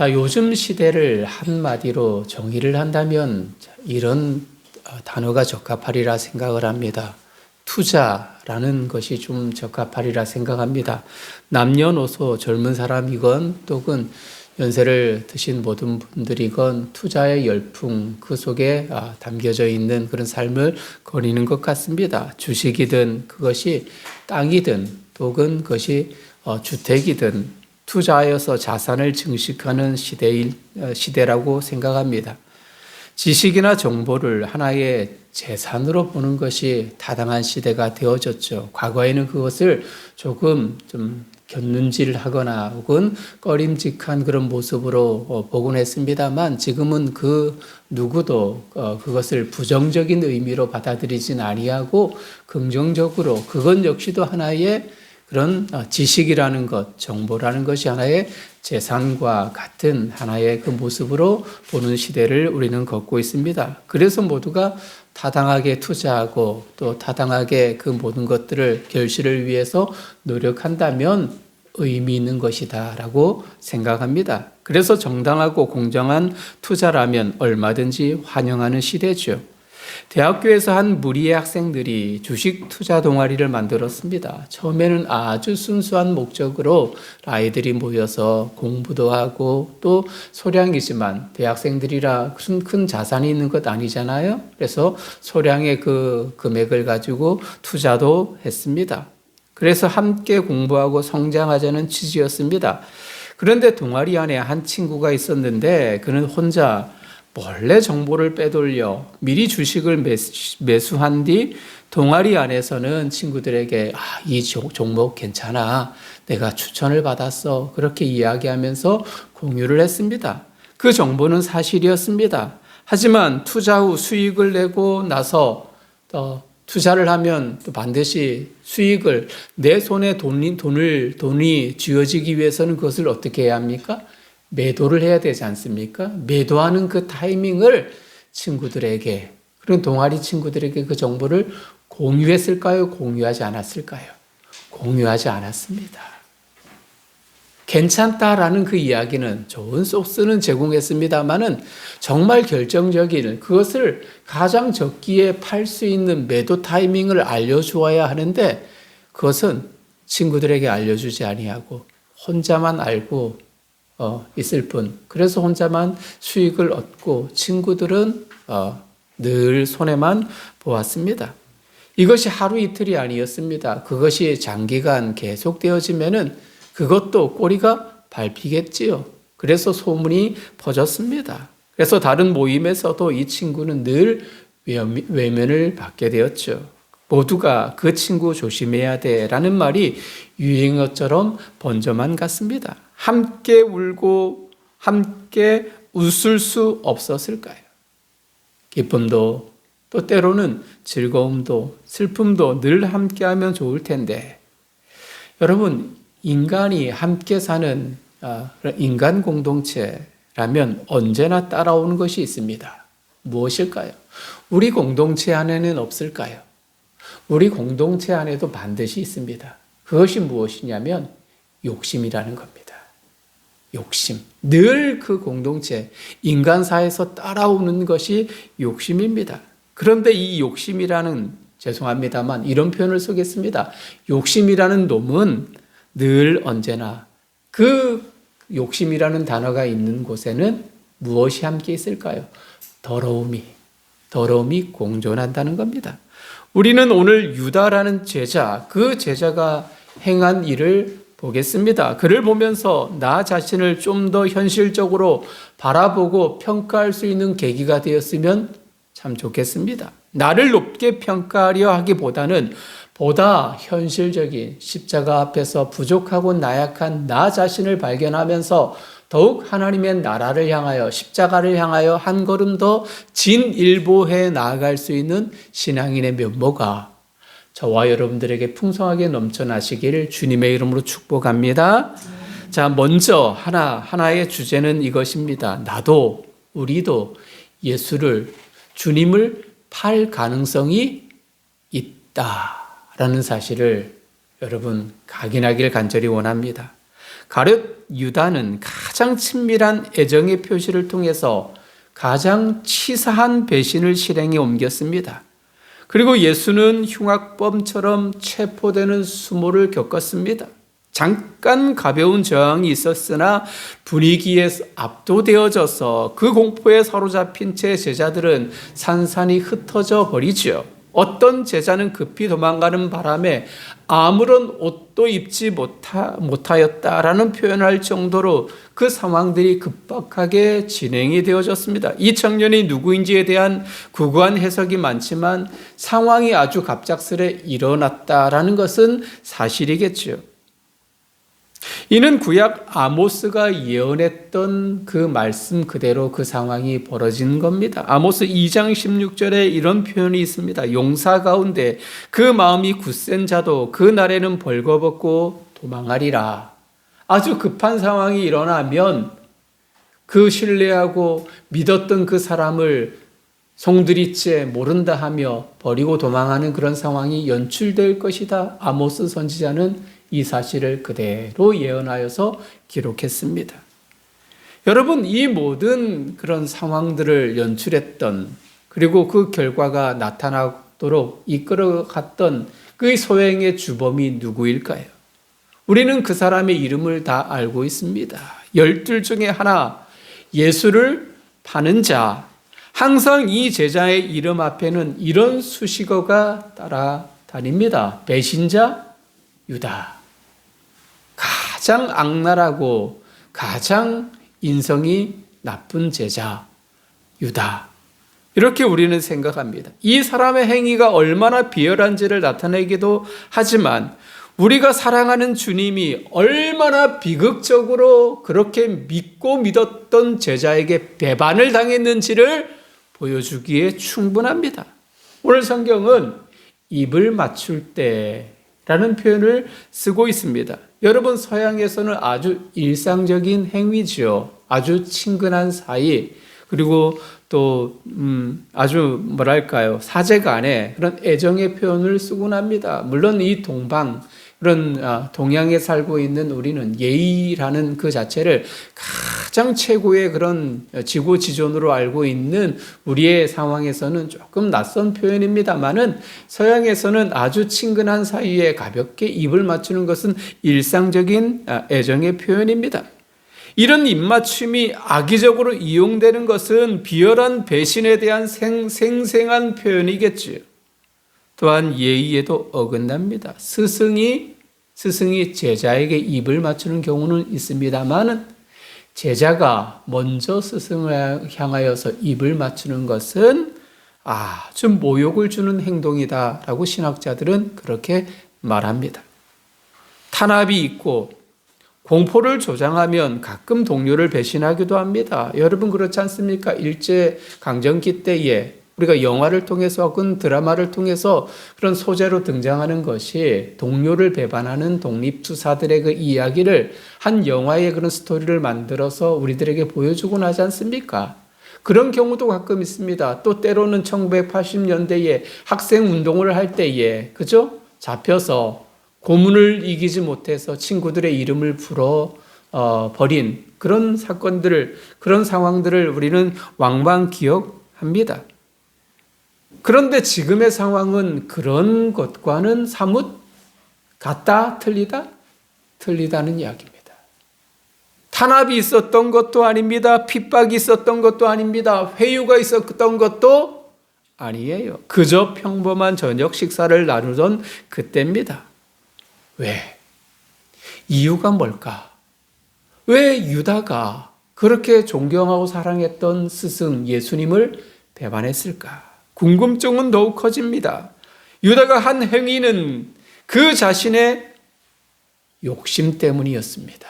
자, 요즘 시대를 한마디로 정의를 한다면 이런 단어가 적합하리라 생각을 합니다. 투자라는 것이 좀 적합하리라 생각합니다. 남녀노소 젊은 사람이건 또는 연세를 드신 모든 분들이건 투자의 열풍 그 속에 담겨져 있는 그런 삶을 거니는 것 같습니다. 주식이든 그것이 땅이든 또는 그것이 주택이든 투자하여서 자산을 증식하는 시대라고 생각합니다. 지식이나 정보를 하나의 재산으로 보는 것이 타당한 시대가 되어졌죠. 과거에는 그것을 조금 좀 곁눈질하거나 혹은 꺼림직한 그런 모습으로 보곤 했습니다만 지금은 그 누구도 그것을 부정적인 의미로 받아들이진 아니하고 긍정적으로 그것 역시도 하나의 그런 지식이라는 것, 정보라는 것이 하나의 재산과 같은 하나의 그 모습으로 보는 시대를 우리는 걷고 있습니다. 그래서 모두가 타당하게 투자하고 또 타당하게 그 모든 것들을 결실을 위해서 노력한다면 의미 있는 것이다라고 생각합니다. 그래서 정당하고 공정한 투자라면 얼마든지 환영하는 시대죠. 대학교에서 한 무리의 학생들이 주식 투자 동아리를 만들었습니다. 처음에는 아주 순수한 목적으로 아이들이 모여서 공부도 하고 또 소량이지만 대학생들이라 큰 자산이 있는 것 아니잖아요. 그래서 소량의 그 금액을 가지고 투자도 했습니다. 그래서 함께 공부하고 성장하자는 취지였습니다. 그런데 동아리 안에 한 친구가 있었는데 그는 혼자 몰래 정보를 빼돌려 미리 주식을 매수한 뒤 동아리 안에서는 친구들에게 이 종목 괜찮아. 내가 추천을 받았어. 그렇게 이야기하면서 공유를 했습니다. 그 정보는 사실이었습니다. 하지만 투자 후 수익을 내고 나서 투자를 하면 또 반드시 수익을 내 손에 돈이 쥐어지기 위해서는 그것을 어떻게 해야 합니까? 매도를 해야 되지 않습니까? 매도하는 그 타이밍을 친구들에게, 그런 동아리 친구들에게 그 정보를 공유했을까요? 공유하지 않았을까요? 공유하지 않았습니다. 괜찮다라는 그 이야기는 좋은 소스는 제공했습니다만은 정말 결정적인 그것을 가장 적기에 팔 수 있는 매도 타이밍을 알려주어야 하는데 그것은 친구들에게 알려주지 아니하고 혼자만 알고 있을 뿐. 그래서 혼자만 수익을 얻고 친구들은 늘 손해만 보았습니다. 이것이 하루 이틀이 아니었습니다. 그것이 장기간 계속되어지면은 그것도 꼬리가 밟히겠지요. 그래서 소문이 퍼졌습니다. 그래서 다른 모임에서도 이 친구는 늘 외면을 받게 되었죠. 모두가 그 친구 조심해야 돼라는 말이 유행어처럼 번져만 갔습니다. 함께 울고 함께 웃을 수 없었을까요? 기쁨도 또 때로는 즐거움도 슬픔도 늘 함께하면 좋을 텐데 여러분 인간이 함께 사는 인간 공동체라면 언제나 따라오는 것이 있습니다. 무엇일까요? 우리 공동체 안에는 없을까요? 우리 공동체 안에도 반드시 있습니다. 그것이 무엇이냐면 욕심이라는 겁니다. 욕심. 늘 그 공동체, 인간사에서 따라오는 것이 욕심입니다. 그런데 이 욕심이라는, 죄송합니다만 이런 표현을 쓰겠습니다. 욕심이라는 놈은 늘 언제나 그 욕심이라는 단어가 있는 곳에는 무엇이 함께 있을까요? 더러움이 공존한다는 겁니다. 우리는 오늘 유다라는 제자, 그 제자가 행한 일을 보겠습니다. 그를 보면서 나 자신을 좀 더 현실적으로 바라보고 평가할 수 있는 계기가 되었으면 참 좋겠습니다. 나를 높게 평가하려 하기보다는 보다 현실적인 십자가 앞에서 부족하고 나약한 나 자신을 발견하면서 더욱 하나님의 나라를 향하여 십자가를 향하여 한 걸음 더 진일보해 나아갈 수 있는 신앙인의 면모가 저와 여러분들에게 풍성하게 넘쳐나시기를 주님의 이름으로 축복합니다. 자, 먼저 하나의 주제는 이것입니다. 나도 우리도 주님을 팔 가능성이 있다라는 사실을 여러분 각인하기를 간절히 원합니다. 가룟 유다는 가장 친밀한 애정의 표시를 통해서 가장 치사한 배신을 실행에 옮겼습니다. 그리고 예수는 흉악범처럼 체포되는 수모를 겪었습니다. 잠깐 가벼운 저항이 있었으나 분위기에 압도되어져서 그 공포에 사로잡힌 채 제자들은 산산이 흩어져 버리죠. 어떤 제자는 급히 도망가는 바람에 아무런 옷도 입지 못하였다라는 표현할 정도로 그 상황들이 급박하게 진행이 되어졌습니다. 이 청년이 누구인지에 대한 구구한 해석이 많지만 상황이 아주 갑작스레 일어났다라는 것은 사실이겠죠. 이는 구약 아모스가 예언했던 그 말씀 그대로 그 상황이 벌어진 겁니다. 아모스 2장 16절에 이런 표현이 있습니다. 용사 가운데 그 마음이 굳센 자도 그 날에는 벌거벗고 도망하리라. 아주 급한 상황이 일어나면 그 신뢰하고 믿었던 그 사람을 송두리째 모른다 하며 버리고 도망하는 그런 상황이 연출될 것이다. 아모스 선지자는 이 사실을 그대로 예언하여서 기록했습니다. 여러분, 이 모든 그런 상황들을 연출했던 그리고 그 결과가 나타나도록 이끌어갔던 그 소행의 주범이 누구일까요? 우리는 그 사람의 이름을 다 알고 있습니다. 12 중에 하나, 예수를 파는 자. 항상 이 제자의 이름 앞에는 이런 수식어가 따라다닙니다. 배신자 유다. 가장 악랄하고 가장 인성이 나쁜 제자 유다. 이렇게 우리는 생각합니다. 이 사람의 행위가 얼마나 비열한지를 나타내기도 하지만 우리가 사랑하는 주님이 얼마나 비극적으로 그렇게 믿고 믿었던 제자에게 배반을 당했는지를 보여주기에 충분합니다. 오늘 성경은 입을 맞출 때라는 표현을 쓰고 있습니다. 여러분, 서양에서는 아주 일상적인 행위죠. 아주 친근한 사이, 그리고 또 아주 뭐랄까요, 사제간에 그런 애정의 표현을 쓰곤 합니다. 물론 이 그런 동양에 살고 있는 우리는 예의라는 그 자체를 가장 최고의 그런 지고지존으로 알고 있는 우리의 상황에서는 조금 낯선 표현입니다만은 서양에서는 아주 친근한 사이에 가볍게 입을 맞추는 것은 일상적인 애정의 표현입니다. 이런 입맞춤이 악의적으로 이용되는 것은 비열한 배신에 대한 생생한 표현이겠지요. 또한 예의에도 어긋납니다. 스승이 제자에게 입을 맞추는 경우는 있습니다만은 제자가 먼저 스승을 향하여서 입을 맞추는 것은 아주 모욕을 주는 행동이다라고 신학자들은 그렇게 말합니다. 탄압이 있고 공포를 조장하면 가끔 동료를 배신하기도 합니다. 여러분 그렇지 않습니까? 일제강점기 때에 우리가 영화를 통해서 혹은 드라마를 통해서 그런 소재로 등장하는 것이 동료를 배반하는 독립투사들의 그 이야기를 한 영화의 그런 스토리를 만들어서 우리들에게 보여주곤 하지 않습니까? 그런 경우도 가끔 있습니다. 또 때로는 1980년대에 학생 운동을 할 때에, 그죠? 잡혀서 고문을 이기지 못해서 친구들의 이름을 버린 그런 사건들을, 그런 상황들을 우리는 왕왕 기억합니다. 그런데 지금의 상황은 그런 것과는 사뭇 같다, 틀리다는 이야기입니다. 탄압이 있었던 것도 아닙니다. 핍박이 있었던 것도 아닙니다. 회유가 있었던 것도 아니에요. 그저 평범한 저녁 식사를 나누던 그때입니다. 왜? 이유가 뭘까? 왜 유다가 그렇게 존경하고 사랑했던 스승 예수님을 배반했을까? 궁금증은 더욱 커집니다. 유다가 한 행위는 그 자신의 욕심 때문이었습니다.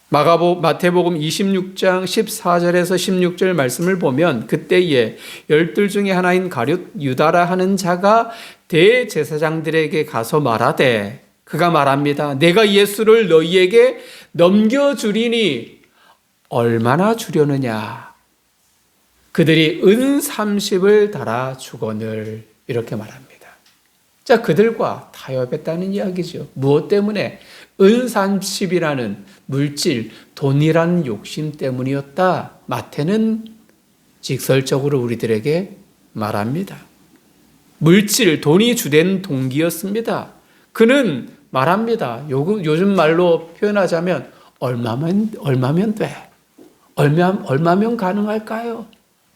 마태복음 26장 14절에서 16절 말씀을 보면 그때에 12 중에 하나인 가룟 유다라 하는 자가 대제사장들에게 가서 말하되, 그가 말합니다. 내가 예수를 너희에게 넘겨주리니 얼마나 주려느냐? 그들이 은 30을 달아 주거늘, 이렇게 말합니다. 자, 그들과 타협했다는 이야기죠. 무엇 때문에? 은30이라는 물질, 돈이라는 욕심 때문이었다. 마태는 직설적으로 우리들에게 말합니다. 물질, 돈이 주된 동기였습니다. 그는 말합니다. 요즘 말로 표현하자면 얼마면 돼? 얼마면 가능할까요?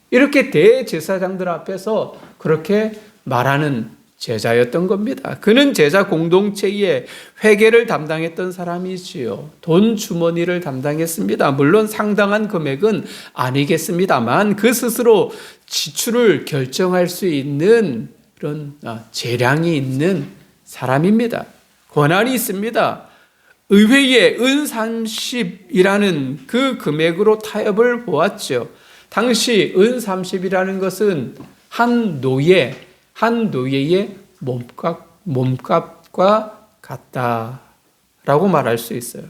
이렇게 대제사장들 앞에서 그렇게 말하는 제자였던 겁니다. 그는 제자 공동체의 회계를 담당했던 사람이지요. 돈 주머니를 담당했습니다. 물론 상당한 금액은 아니겠습니다만 그 스스로 지출을 결정할 수 있는 그런 재량이 있는 사람입니다. 권한이 있습니다. 의회에 은30이라는 그 금액으로 타협을 보았죠. 당시 은30이라는 것은 한 노예의 몸값과 같다라고 말할 수 있어요.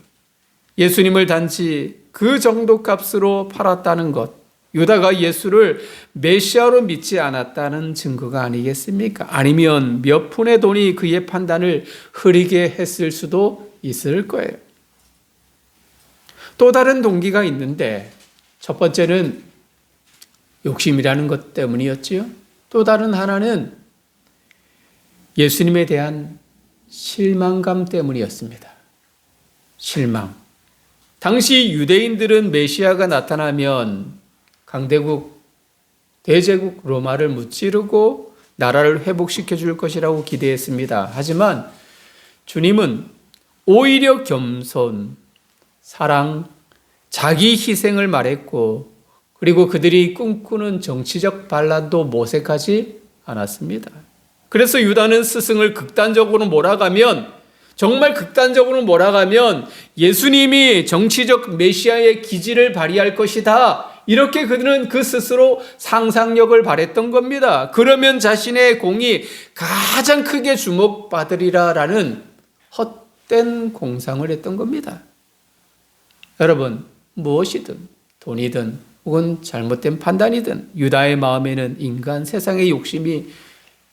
예수님을 단지 그 정도 값으로 팔았다는 것, 유다가 예수를 메시아로 믿지 않았다는 증거가 아니겠습니까? 아니면 몇 푼의 돈이 그의 판단을 흐리게 했을 수도 있을 거예요. 또 다른 동기가 있는데 첫 번째는 욕심이라는 것 때문이었지요. 또 다른 하나는 예수님에 대한 실망감 때문이었습니다. 실망. 당시 유대인들은 메시아가 나타나면 강대국, 대제국 로마를 무찌르고 나라를 회복시켜 줄 것이라고 기대했습니다. 하지만 주님은 오히려 겸손, 사랑, 자기 희생을 말했고, 그리고 그들이 꿈꾸는 정치적 반란도 모색하지 않았습니다. 그래서 유다는 스승을 정말 극단적으로 몰아가면 예수님이 정치적 메시아의 기질을 발휘할 것이다. 이렇게 그들은 그 스스로 상상력을 발했던 겁니다. 그러면 자신의 공이 가장 크게 주목받으리라라는 헛된 공상을 했던 겁니다. 여러분, 무엇이든 돈이든 혹은 잘못된 판단이든 유다의 마음에는 인간 세상의 욕심이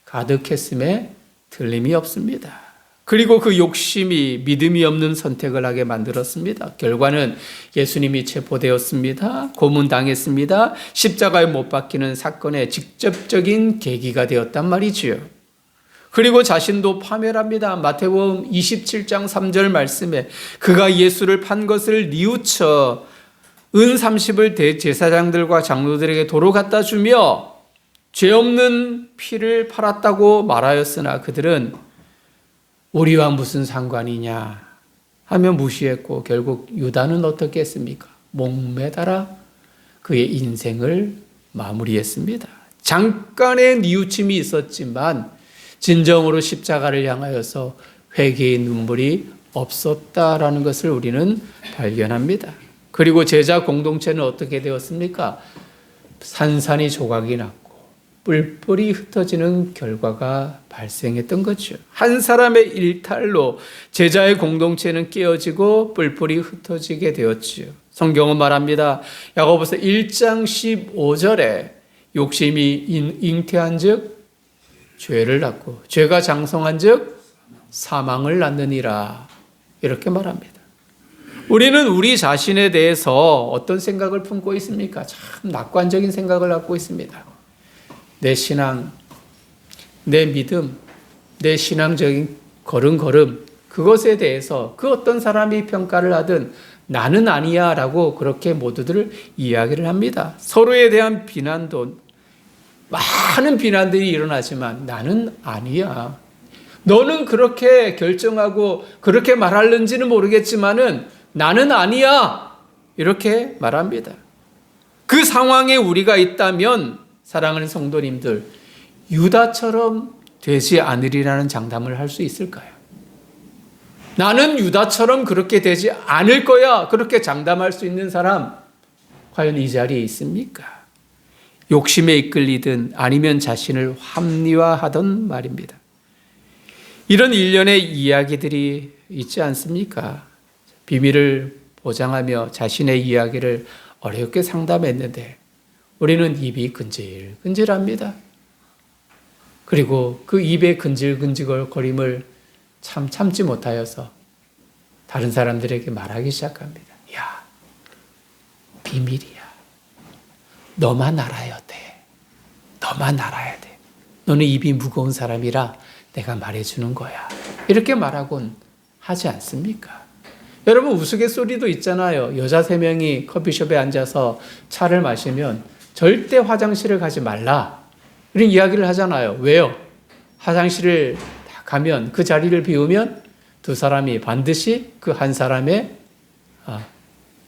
가득했음에 틀림이 없습니다. 그리고 그 욕심이 믿음이 없는 선택을 하게 만들었습니다. 결과는 예수님이 체포되었습니다. 고문당했습니다. 십자가에 못 박히는 사건의 직접적인 계기가 되었단 말이지요. 그리고 자신도 파멸합니다. 마태복음 27장 3절 말씀에 그가 예수를 판 것을 뉘우쳐 은30을 대제사장들과 장로들에게 도로 갖다 주며 죄 없는 피를 팔았다고 말하였으나 그들은 우리와 무슨 상관이냐 하며 무시했고 결국 유다는 어떻게 했습니까? 목매달아 그의 인생을 마무리했습니다. 잠깐의 뉘우침이 있었지만 진정으로 십자가를 향하여서 회개의 눈물이 없었다라는 것을 우리는 발견합니다. 그리고 제자 공동체는 어떻게 되었습니까? 산산이 조각이 났고 뿔뿔이 흩어지는 결과가 발생했던 거죠. 한 사람의 일탈로 제자의 공동체는 깨어지고 뿔뿔이 흩어지게 되었지요. 성경은 말합니다. 야고보서 1장 15절에 욕심이 잉태한 즉 죄를 낳고 죄가 장성한 즉 사망을 낳느니라 이렇게 말합니다. 우리는 우리 자신에 대해서 어떤 생각을 품고 있습니까? 참 낙관적인 생각을 갖고 있습니다. 내 신앙, 내 믿음, 내 신앙적인 걸음 그것에 대해서 그 어떤 사람이 평가를 하든 나는 아니야 라고 그렇게 모두들 이야기를 합니다. 서로에 대한 비난도 많은 비난들이 일어나지만 나는 아니야. 너는 그렇게 결정하고 그렇게 말하는지는 모르겠지만은 나는 아니야. 이렇게 말합니다. 그 상황에 우리가 있다면 사랑하는 성도님들, 유다처럼 되지 않으리라는 장담을 할 수 있을까요? 나는 유다처럼 그렇게 되지 않을 거야. 그렇게 장담할 수 있는 사람 과연 이 자리에 있습니까? 욕심에 이끌리든 아니면 자신을 합리화하던 말입니다. 이런 일련의 이야기들이 있지 않습니까? 비밀을 보장하며 자신의 이야기를 어렵게 상담했는데 우리는 입이 근질근질합니다. 그리고 그 입의 근질근질거림을 참지 못하여서 다른 사람들에게 말하기 시작합니다. 야, 비밀이야. 너만 알아야 돼. 너만 알아야 돼. 너는 입이 무거운 사람이라 내가 말해주는 거야. 이렇게 말하곤 하지 않습니까? 여러분, 우스갯소리도 있잖아요. 여자 3명이 커피숍에 앉아서 차를 마시면 절대 화장실을 가지 말라, 이런 이야기를 하잖아요. 왜요? 화장실을 가면, 그 자리를 비우면 두 사람이 반드시 그 한 사람의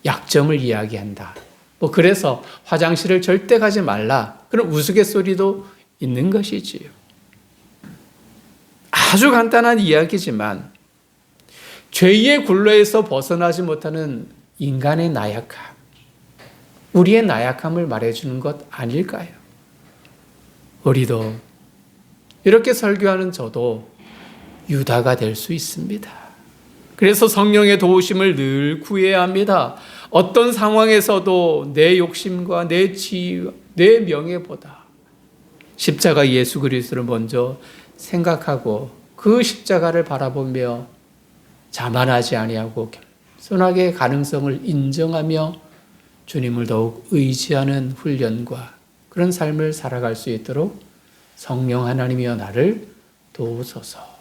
약점을 이야기한다. 그래서 화장실을 절대 가지 말라, 그런 우스갯소리도 있는 것이지요. 아주 간단한 이야기지만 죄의 굴레에서 벗어나지 못하는 인간의 나약함, 우리의 나약함을 말해주는 것 아닐까요? 우리도, 이렇게 설교하는 저도 유다가 될 수 있습니다. 그래서 성령의 도우심을 늘 구해야 합니다. 어떤 상황에서도 내 욕심과 내 지위와 내 명예보다 십자가 예수 그리스도를 먼저 생각하고 그 십자가를 바라보며 자만하지 아니하고 겸손하게 가능성을 인정하며 주님을 더욱 의지하는 훈련과 그런 삶을 살아갈 수 있도록 성령 하나님이여 나를 도우소서.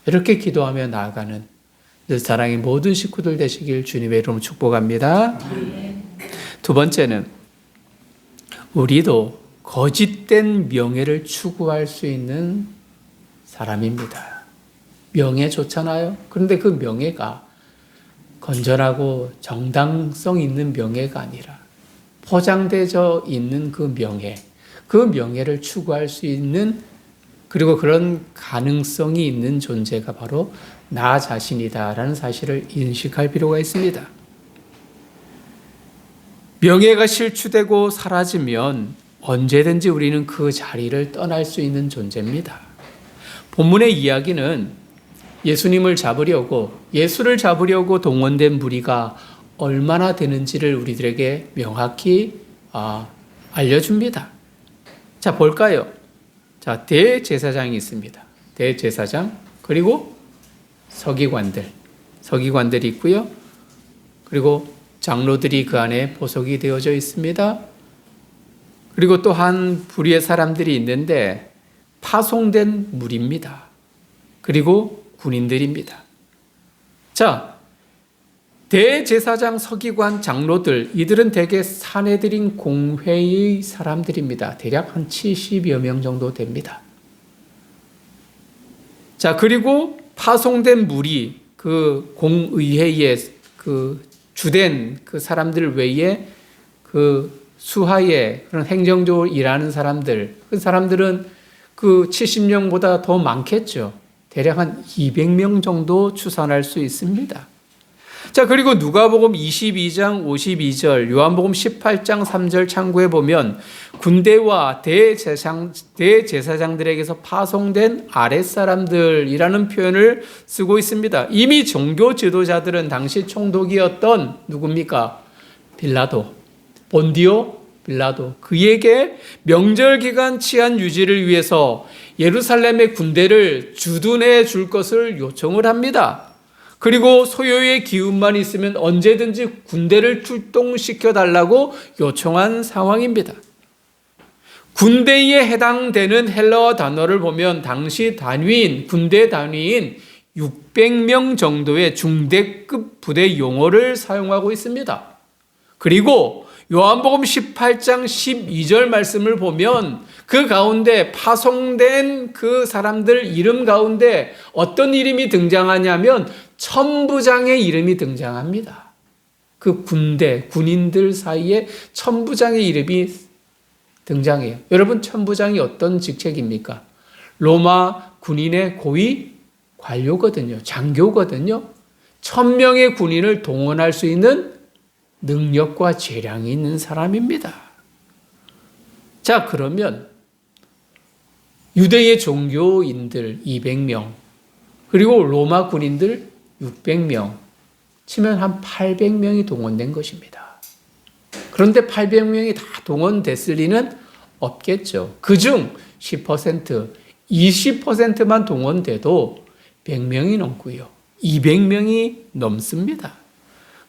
이렇게 기도하며 나아가는 늘 사랑의 모든 식구들 되시길 주님의 이름으로 축복합니다. 두 번째는 우리도 거짓된 명예를 추구할 수 있는 사람입니다. 명예 좋잖아요. 그런데 그 명예가 건전하고 정당성 있는 명예가 아니라 포장되어 있는 그 명예를 추구할 수 있는, 그리고 그런 가능성이 있는 존재가 바로 나 자신이다라는 사실을 인식할 필요가 있습니다. 명예가 실추되고 사라지면 언제든지 우리는 그 자리를 떠날 수 있는 존재입니다. 본문의 이야기는 예수를 잡으려고 동원된 무리가 얼마나 되는지를 우리들에게 명확히 알려줍니다. 자, 볼까요? 자, 대제사장이 있습니다. 대제사장, 그리고 서기관들이 있고요. 그리고 장로들이 그 안에 포석이 되어져 있습니다. 그리고 또 한 부류의 사람들이 있는데 파송된 무리입니다. 그리고 군인들입니다. 자, 대제사장, 서기관, 장로들, 이들은 대개 사내들인 공회의 사람들입니다. 대략 한 70여 명 정도 됩니다. 자, 그리고 파송된 무리, 그 공의회의 그 주된 그 사람들 외에 그 수하에 그런 행정적으로 일하는 사람들, 그 사람들은 그 70명보다 더 많겠죠. 대략 한 200명 정도 추산할 수 있습니다. 자, 그리고 누가복음 22장 52절, 요한복음 18장 3절 참고해 보면 군대와 대제사장들에게서 파송된 아랫사람들이라는 표현을 쓰고 있습니다. 이미 종교 지도자들은 당시 총독이었던 누굽니까? 본디오 빌라도, 그에게 명절 기간 치안 유지를 위해서 예루살렘의 군대를 주둔해 줄 것을 요청을 합니다. 그리고 소요의 기운만 있으면 언제든지 군대를 출동시켜 달라고 요청한 상황입니다. 군대에 해당되는 헬라어 단어를 보면 당시 군대 단위인 600명 정도의 중대급 부대 용어를 사용하고 있습니다. 그리고 요한복음 18장 12절 말씀을 보면 그 가운데 파송된 그 사람들 이름 가운데 어떤 이름이 등장하냐면 천부장의 이름이 등장합니다. 그 군인들 사이에 천부장의 이름이 등장해요. 여러분, 천부장이 어떤 직책입니까? 로마 군인의 고위 관료거든요. 장교거든요. 1000명의 군인을 동원할 수 있는 능력과 재량이 있는 사람입니다. 자, 그러면 유대의 종교인들 200명, 그리고 로마 군인들 600명, 치면 한 800명이 동원된 것입니다. 그런데 800명이 다 동원됐을 리는 없겠죠. 그중 10%, 20%만 동원돼도 100명이 넘고요. 200명이 넘습니다.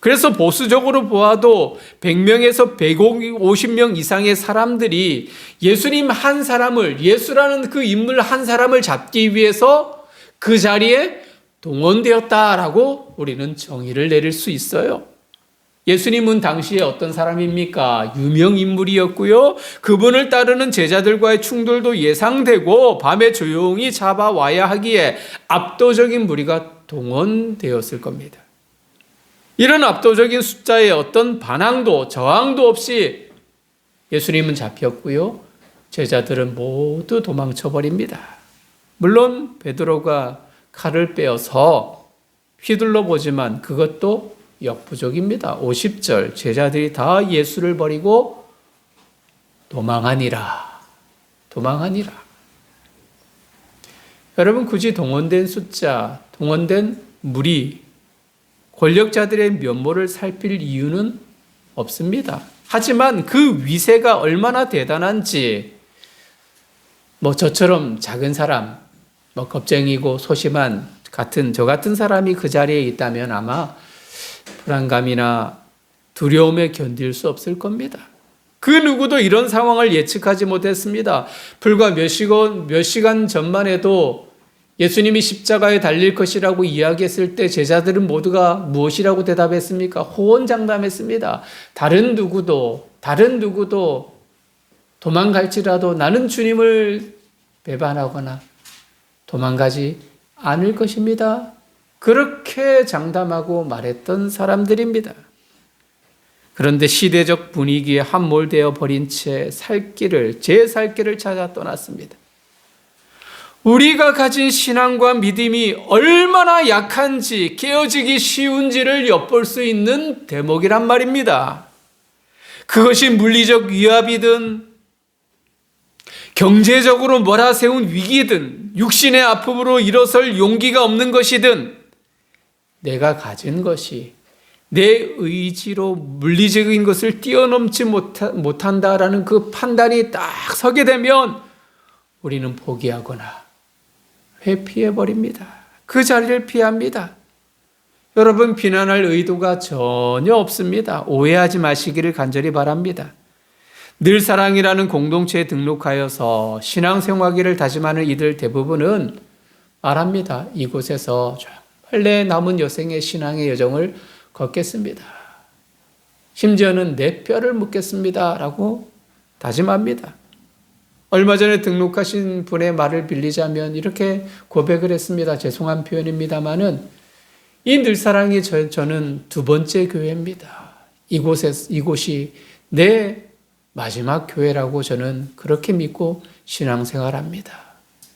그래서 보수적으로 보아도 100명에서 150명 이상의 사람들이 예수님 한 사람을, 예수라는 그 인물 한 사람을 잡기 위해서 그 자리에 동원되었다라고 우리는 정의를 내릴 수 있어요. 예수님은 당시에 어떤 사람입니까? 유명 인물이었고요. 그분을 따르는 제자들과의 충돌도 예상되고 밤에 조용히 잡아와야 하기에 압도적인 무리가 동원되었을 겁니다. 이런 압도적인 숫자에 어떤 반항도 저항도 없이 예수님은 잡혔고요. 제자들은 모두 도망쳐 버립니다. 물론 베드로가 칼을 빼어서 휘둘러 보지만 그것도 역부족입니다. 50절 제자들이 다 예수를 버리고 도망하니라. 여러분, 굳이 동원된 숫자, 동원된 무리, 권력자들의 면모를 살필 이유는 없습니다. 하지만 그 위세가 얼마나 대단한지, 저처럼 작은 사람, 겁쟁이고 소심한 저 같은 사람이 그 자리에 있다면 아마 불안감이나 두려움에 견딜 수 없을 겁니다. 그 누구도 이런 상황을 예측하지 못했습니다. 불과 몇 시간 전만 해도 예수님이 십자가에 달릴 것이라고 이야기했을 때 제자들은 모두가 무엇이라고 대답했습니까? 호언장담했습니다. 다른 누구도 도망갈지라도 나는 주님을 배반하거나 도망가지 않을 것입니다. 그렇게 장담하고 말했던 사람들입니다. 그런데 시대적 분위기에 함몰되어 버린 채 제 살 길을 찾아 떠났습니다. 우리가 가진 신앙과 믿음이 얼마나 약한지, 깨어지기 쉬운지를 엿볼 수 있는 대목이란 말입니다. 그것이 물리적 위압이든 경제적으로 몰아세운 위기든 육신의 아픔으로 일어설 용기가 없는 것이든 내가 가진 것이 내 의지로 물리적인 것을 뛰어넘지 못한다라는 그 판단이 딱 서게 되면 우리는 포기하거나 회피해버립니다. 그 자리를 피합니다. 여러분, 비난할 의도가 전혀 없습니다. 오해하지 마시기를 간절히 바랍니다. 늘 사랑이라는 공동체에 등록하여서 신앙생활을 다짐하는 이들 대부분은 말합니다. 이곳에서 정말 내 남은 여생의 신앙의 여정을 걷겠습니다. 심지어는 내 뼈를 묻겠습니다 라고 다짐합니다. 얼마 전에 등록하신 분의 말을 빌리자면 이렇게 고백을 했습니다. 죄송한 표현입니다만은 이 늘사랑이 저는 두 번째 교회입니다. 이곳이 내 마지막 교회라고 저는 그렇게 믿고 신앙생활합니다.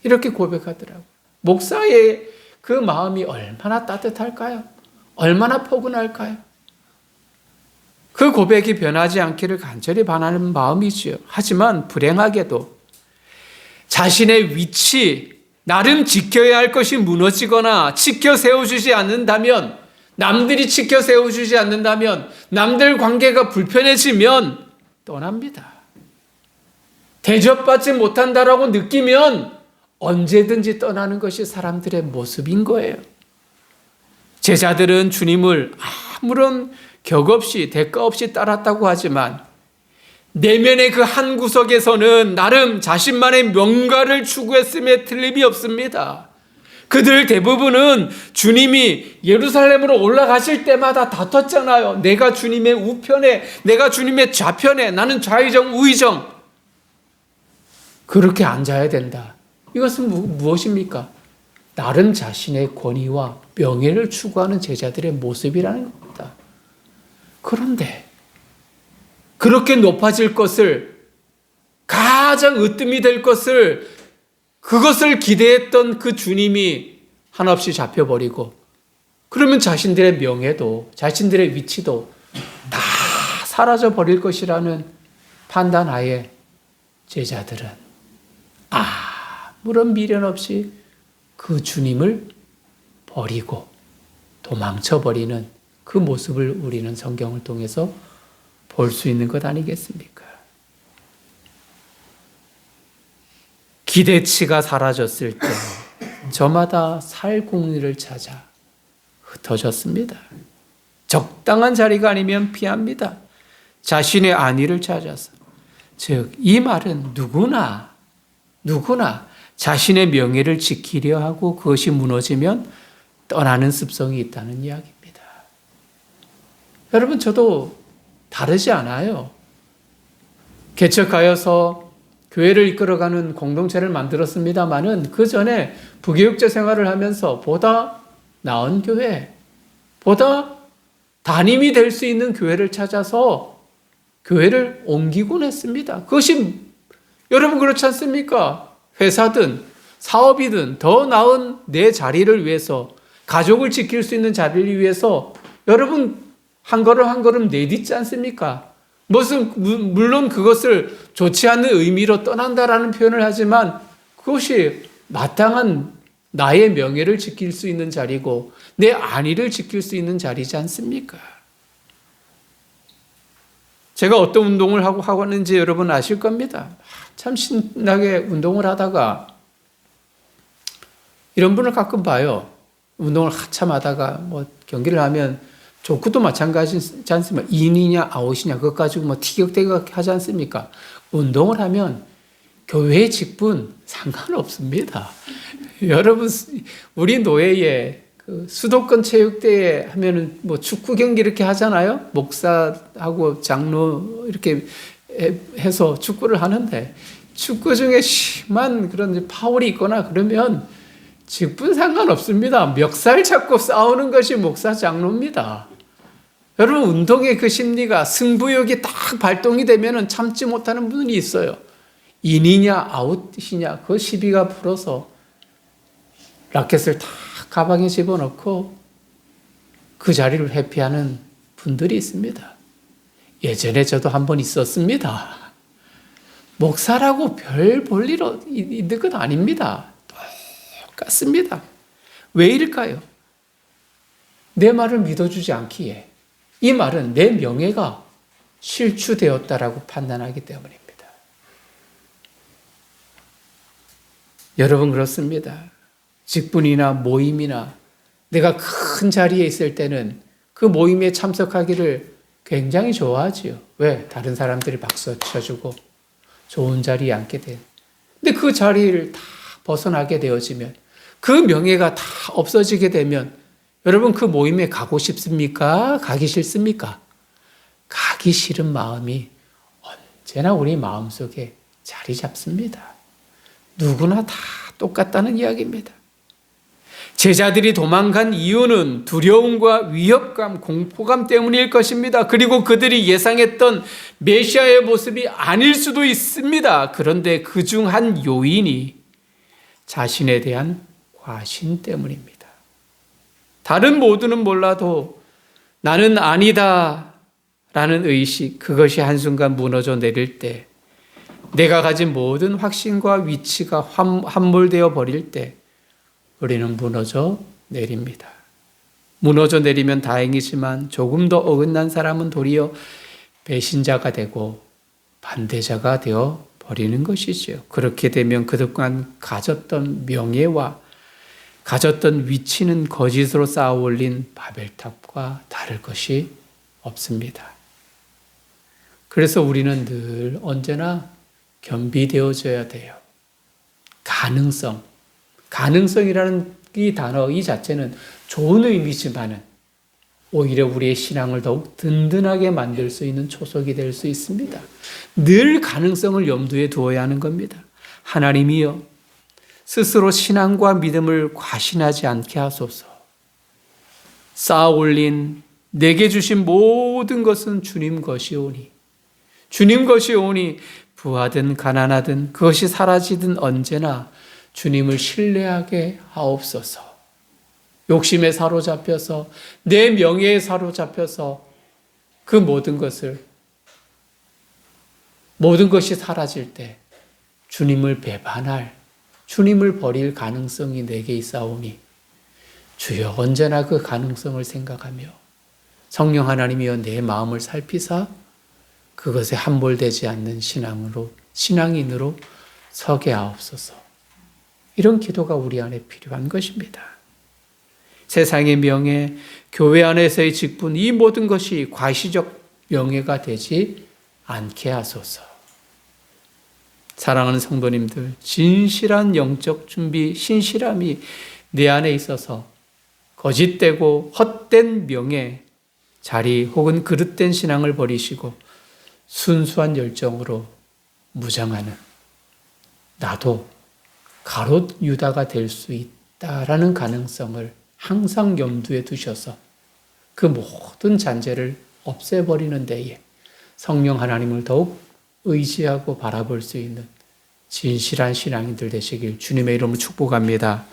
이렇게 고백하더라고요. 목사의 그 마음이 얼마나 따뜻할까요? 얼마나 포근할까요? 그 고백이 변하지 않기를 간절히 바라는 마음이지요. 하지만 불행하게도 자신의 위치, 나름 지켜야 할 것이 무너지거나 지켜 세워주지 않는다면, 남들이 지켜 세워주지 않는다면, 남들 관계가 불편해지면 떠납니다. 대접받지 못한다라고 느끼면 언제든지 떠나는 것이 사람들의 모습인 거예요. 제자들은 주님을 아무런 격 없이 대가 없이 따랐다고 하지만 내면의 그 한 구석에서는 나름 자신만의 명가를 추구했음에 틀림이 없습니다. 그들 대부분은 주님이 예루살렘으로 올라가실 때마다 다퉜잖아요. 내가 주님의 우편에, 내가 주님의 좌편에, 나는 좌의정 우의정. 그렇게 앉아야 된다. 이것은 무엇입니까? 나름 자신의 권위와 명예를 추구하는 제자들의 모습이라는 겁니다. 그런데 그렇게 높아질 것을, 가장 으뜸이 될 것을, 그것을 기대했던 그 주님이 한없이 잡혀버리고, 그러면 자신들의 명예도 자신들의 위치도 다 사라져버릴 것이라는 판단하에 제자들은 아무런 미련 없이 그 주님을 버리고 도망쳐버리는 그 모습을 우리는 성경을 통해서 볼 수 있는 것 아니겠습니까? 기대치가 사라졌을 때 저마다 살 공리를 찾아 흩어졌습니다. 적당한 자리가 아니면 피합니다. 자신의 안위를 찾아서. 즉, 이 말은 누구나 자신의 명예를 지키려 하고 그것이 무너지면 떠나는 습성이 있다는 이야기입니다. 여러분, 저도 다르지 않아요. 개척하여서 교회를 이끌어가는 공동체를 만들었습니다마는 그 전에 부교육자 생활을 하면서 보다 나은 교회, 보다 담임이 될 수 있는 교회를 찾아서 교회를 옮기곤 했습니다. 그것이 여러분 그렇지 않습니까? 회사든 사업이든 더 나은 내 자리를 위해서, 가족을 지킬 수 있는 자리를 위해서 여러분 한 걸음 한 걸음 내딛지 않습니까? 물론 그것을 좋지 않는 의미로 떠난다라는 표현을 하지만 그것이 마땅한 나의 명예를 지킬 수 있는 자리고 내 안위를 지킬 수 있는 자리지 않습니까? 제가 어떤 운동을 하고 왔는지 여러분 아실 겁니다. 참 신나게 운동을 하다가 이런 분을 가끔 봐요. 운동을 한참 하다가 경기를 하면 족구도 마찬가지지 않습니까? 인이냐 아웃이냐 그것 가지고 티격태격 하지 않습니까? 운동을 하면 교회 직분 상관없습니다. 여러분, 우리 노예에 수도권 체육대회 하면은 축구 경기 이렇게 하잖아요. 목사하고 장로 이렇게 해서 축구를 하는데 축구 중에 심한 그런 파울이 있거나 그러면 직분 상관없습니다. 멱살 잡고 싸우는 것이 목사 장로입니다. 여러분, 운동의 그 심리가 승부욕이 딱 발동이 되면은 참지 못하는 분이 있어요. 인이냐 아웃이냐 그 시비가 불어서 라켓을 다 가방에 집어넣고 그 자리를 회피하는 분들이 있습니다. 예전에 저도 한 번 있었습니다. 목사라고 별 볼 일 있는 건 아닙니다. 똑같습니다. 왜일까요? 내 말을 믿어주지 않기에 이 말은 내 명예가 실추되었다라고 판단하기 때문입니다. 여러분 그렇습니다. 직분이나 모임이나 내가 큰 자리에 있을 때는 그 모임에 참석하기를 굉장히 좋아하지요. 왜? 다른 사람들이 박수 쳐주고 좋은 자리에 앉게 돼. 근데 그 자리를 다 벗어나게 되어지면 그 명예가 다 없어지게 되면 여러분 그 모임에 가고 싶습니까? 가기 싫습니까? 가기 싫은 마음이 언제나 우리 마음속에 자리 잡습니다. 누구나 다 똑같다는 이야기입니다. 제자들이 도망간 이유는 두려움과 위협감, 공포감 때문일 것입니다. 그리고 그들이 예상했던 메시아의 모습이 아닐 수도 있습니다. 그런데 그중 한 요인이 자신에 대한 과신 때문입니다. 다른 모두는 몰라도 나는 아니다 라는 의식, 그것이 한순간 무너져 내릴 때, 내가 가진 모든 확신과 위치가 함몰되어 버릴 때 우리는 무너져 내립니다. 무너져 내리면 다행이지만 조금 더 어긋난 사람은 도리어 배신자가 되고 반대자가 되어 버리는 것이지요. 그렇게 되면 그동안 가졌던 명예와 가졌던 위치는 거짓으로 쌓아 올린 바벨탑과 다를 것이 없습니다. 그래서 우리는 늘 언제나 겸비되어져야 돼요. 가능성이라는 이 단어 이 자체는 좋은 의미지만은 오히려 우리의 신앙을 더욱 든든하게 만들 수 있는 초석이 될 수 있습니다. 늘 가능성을 염두에 두어야 하는 겁니다. 하나님이여 스스로 신앙과 믿음을 과신하지 않게 하소서. 쌓아 올린 내게 주신 모든 것은 주님 것이오니 주님 것이오니 부하든 가난하든 그것이 사라지든 언제나 주님을 신뢰하게 하옵소서. 욕심에 사로잡혀서 내 명예에 사로잡혀서 그 모든 것이 사라질 때 주님을 배반할, 주님을 버릴 가능성이 내게 있사오니 주여 언제나 그 가능성을 생각하며 성령 하나님이여 내 마음을 살피사 그것에 함몰되지 않는 신앙인으로 서게 하옵소서. 이런 기도가 우리 안에 필요한 것입니다. 세상의 명예, 교회 안에서의 직분, 이 모든 것이 과시적 명예가 되지 않게 하소서. 사랑하는 성도님들, 진실한 영적 준비, 신실함이 내 안에 있어서 거짓되고 헛된 명예, 자리 혹은 그릇된 신앙을 버리시고 순수한 열정으로 무장하는 나도 가롯 유다가 될 수 있다라는 가능성을 항상 염두에 두셔서 그 모든 잔재를 없애버리는 데에 성령 하나님을 더욱 의지하고 바라볼 수 있는 진실한 신앙인들 되시길 주님의 이름으로 축복합니다.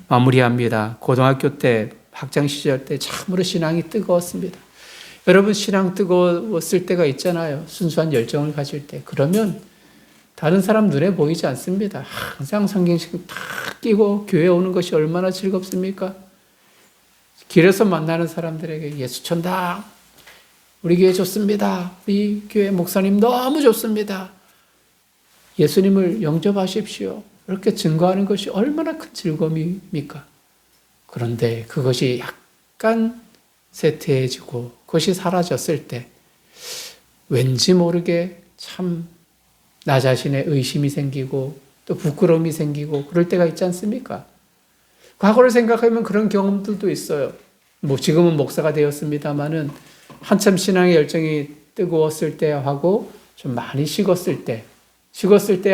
마무리합니다. 고등학교 때 학창 시절 때 참으로 신앙이 뜨거웠습니다. 여러분 신앙 뜨거웠을 때가 있잖아요. 순수한 열정을 가질 때. 그러면 다른 사람 눈에 보이지 않습니다. 항상 성경책 탁 끼고 교회 오는 것이 얼마나 즐겁습니까? 길에서 만나는 사람들에게 예수천당, 우리 교회 좋습니다. 우리 교회 목사님 너무 좋습니다. 예수님을 영접하십시오. 이렇게 증거하는 것이 얼마나 큰 즐거움입니까? 그런데 그것이 약간 쇠퇴해지고 그것이 사라졌을 때 왠지 모르게 참 나 자신의 의심이 생기고 또 부끄러움이 생기고 그럴 때가 있지 않습니까? 과거를 생각하면 그런 경험들도 있어요. 지금은 목사가 되었습니다마는 한참 신앙의 열정이 뜨거웠을 때 하고 좀 많이 식었을 때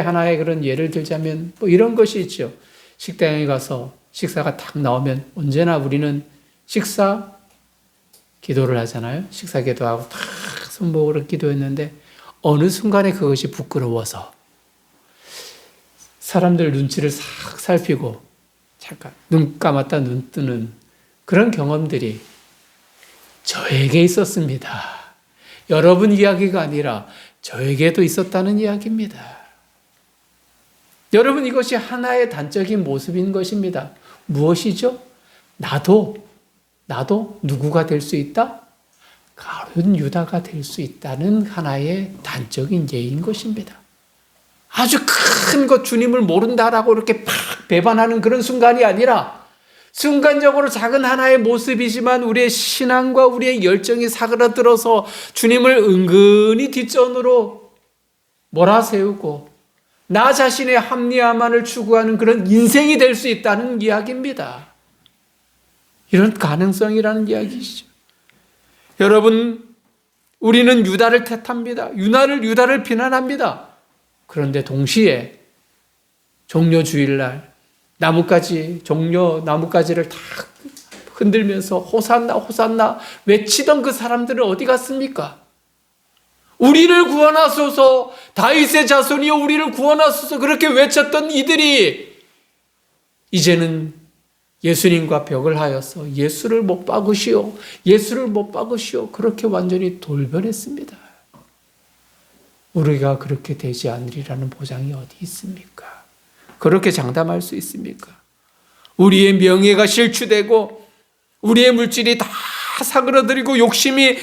하나의 그런 예를 들자면 이런 것이 있죠. 식당에 가서 식사가 딱 나오면 언제나 우리는 식사 기도를 하잖아요. 식사 기도하고 딱 손목으로 기도했는데 어느 순간에 그것이 부끄러워서 사람들 눈치를 싹 살피고 잠깐 눈 감았다 눈 뜨는 그런 경험들이 저에게 있었습니다. 여러분 이야기가 아니라 저에게도 있었다는 이야기입니다. 여러분 이것이 하나의 단적인 모습인 것입니다. 무엇이죠? 나도 누구가 될 수 있다? 가룟 유다가 될 수 있다는 하나의 단적인 예인 것입니다. 아주 큰 것 주님을 모른다라고 이렇게 팍 배반하는 그런 순간이 아니라 순간적으로 작은 하나의 모습이지만 우리의 신앙과 우리의 열정이 사그라들어서 주님을 은근히 뒷전으로 몰아세우고 나 자신의 합리화만을 추구하는 그런 인생이 될 수 있다는 이야기입니다. 이런 가능성이라는 이야기시죠. 여러분, 우리는 유다를 탓합니다. 유다를 비난합니다. 그런데 동시에 종려주일날 나뭇가지를 다 흔들면서 호산나 호산나 외치던 그 사람들은 어디 갔습니까? 우리를 구원하소서, 다윗의 자손이여 우리를 구원하소서 그렇게 외쳤던 이들이 이제는 예수님과 벽을 하여서 예수를 못 박으시오 그렇게 완전히 돌변했습니다. 우리가 그렇게 되지 않으리라는 보장이 어디 있습니까? 그렇게 장담할 수 있습니까? 우리의 명예가 실추되고 우리의 물질이 다 사그러들이고 욕심이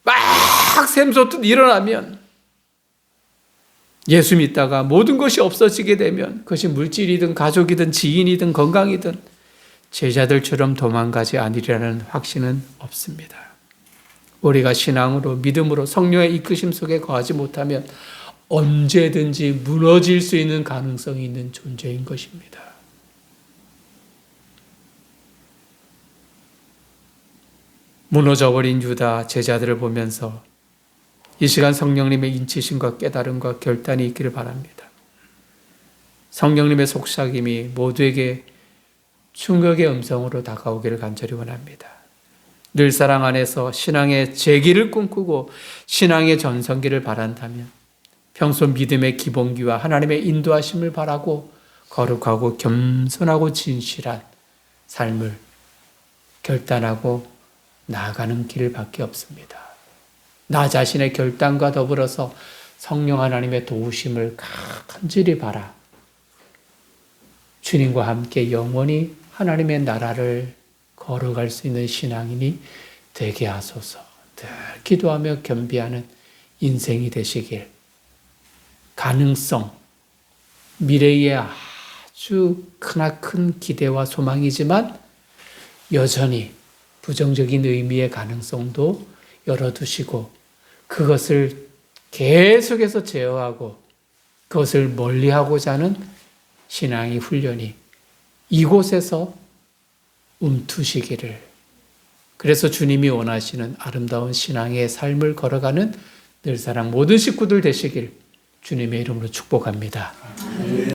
막 샘솟듯 일어나면 예수 믿다가 모든 것이 없어지게 되면 그것이 물질이든 가족이든 지인이든 건강이든 제자들처럼 도망가지 않으리라는 확신은 없습니다. 우리가 신앙으로 믿음으로 성령의 이끄심 속에 거하지 못하면 언제든지 무너질 수 있는 가능성이 있는 존재인 것입니다. 무너져버린 유다 제자들을 보면서 이 시간 성령님의 인치심과 깨달음과 결단이 있기를 바랍니다. 성령님의 속삭임이 모두에게 충격의 음성으로 다가오기를 간절히 원합니다. 늘 사랑 안에서 신앙의 재기를 꿈꾸고 신앙의 전성기를 바란다면 평소 믿음의 기본기와 하나님의 인도하심을 바라고 거룩하고 겸손하고 진실한 삶을 결단하고 나아가는 길밖에 없습니다. 나 자신의 결단과 더불어서 성령 하나님의 도우심을 간절히 바라 주님과 함께 영원히 하나님의 나라를 걸어갈 수 있는 신앙인이 되게 하소서. 늘 기도하며 겸비하는 인생이 되시길. 가능성, 미래에 아주 크나큰 기대와 소망이지만 여전히 부정적인 의미의 가능성도 열어두시고 그것을 계속해서 제어하고 그것을 멀리하고자 하는 신앙의 훈련이 이곳에서 움트시기를, 그래서 주님이 원하시는 아름다운 신앙의 삶을 걸어가는 늘사랑 모든 식구들 되시길 주님의 이름으로 축복합니다.